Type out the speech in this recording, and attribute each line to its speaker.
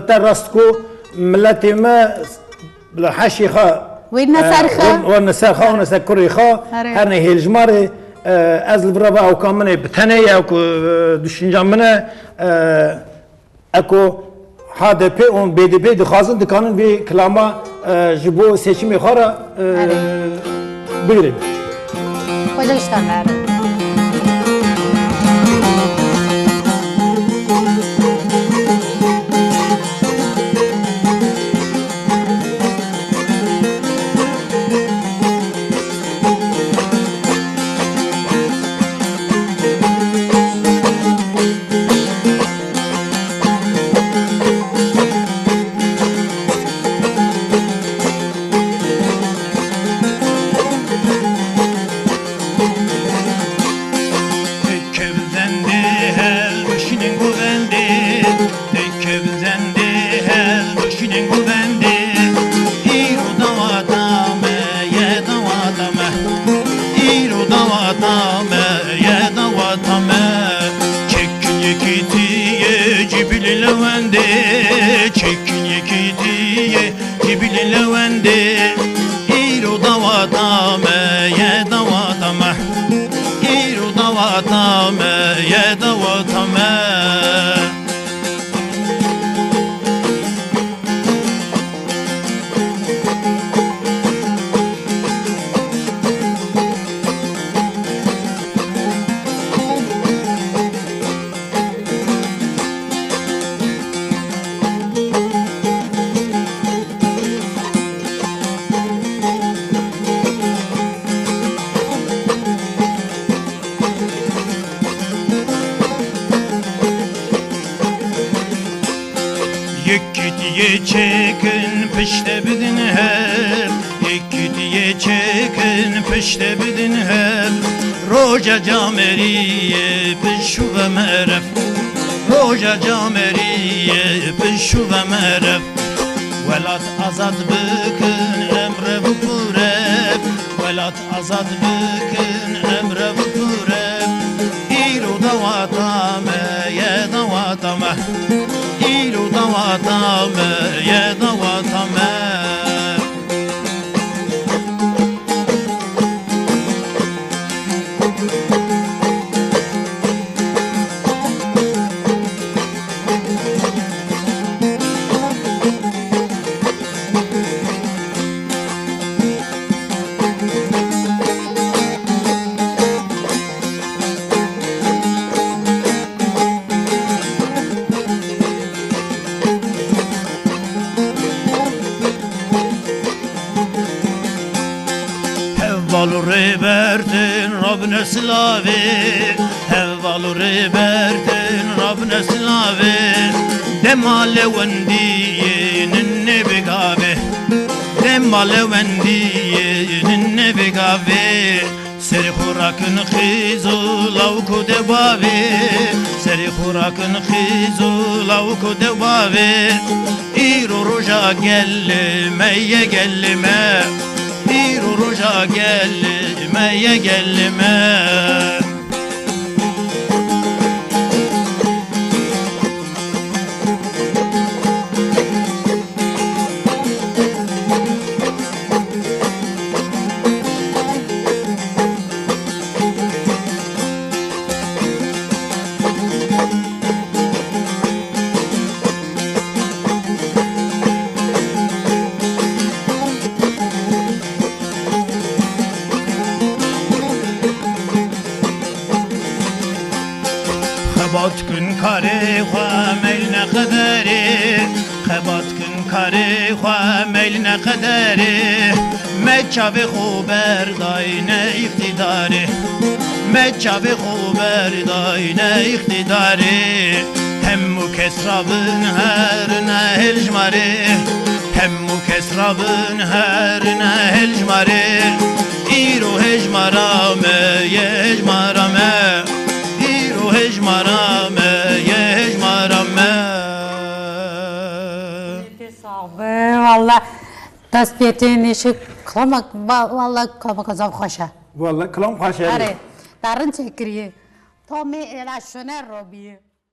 Speaker 1: ترستكو ملتي ما بالحشي خا
Speaker 2: والنسرخة
Speaker 1: ونسكري هرني هي الجماري از البرابا او كامنه بتنيه او düşüncem منه اكو HDP اون BDP دخوازن دکانن bir klama jibo seçimi xara buyurun.
Speaker 2: Hoca işler.
Speaker 3: Çekin peşte bidin hep Yekki diye çekin peşte bidin hep Roja cameriye peşu ve meref Roja cameriye peşu ve meref Velat azad bıkın emre bu purep Velat azad bıkın emre bu purep İru davatame ye davatame İru davatame ye davatame Hevvalu rebertin Rabbine slavi Hevvalu rebertin Rabbine slavi Demale vendiyenin nebegave Demale vendiyenin nebegave Seri hurakın khizu lavku devavi Seri hurakın khizu lavku devavi İru roja gelmeye gelme İru roja gelmeye gelme Xebat kün kare xwa meyline qederi Xebat kün kare xwa meyline qederi Meccavi xuber dayne iktidari Meccavi xuber dayne iktidari Hemmu kesrabın herine helcmari Hemmu kesrabın herine helcmari İru hecmarame ye hecmarame İru hecmarame ye hecmarame
Speaker 2: Valla tasbiyetin işi kılamak valla kılamak azam hoşa.
Speaker 1: Vallahi kılam hoşa.
Speaker 2: Darın çekiriye. Tomi ela şöner robiye.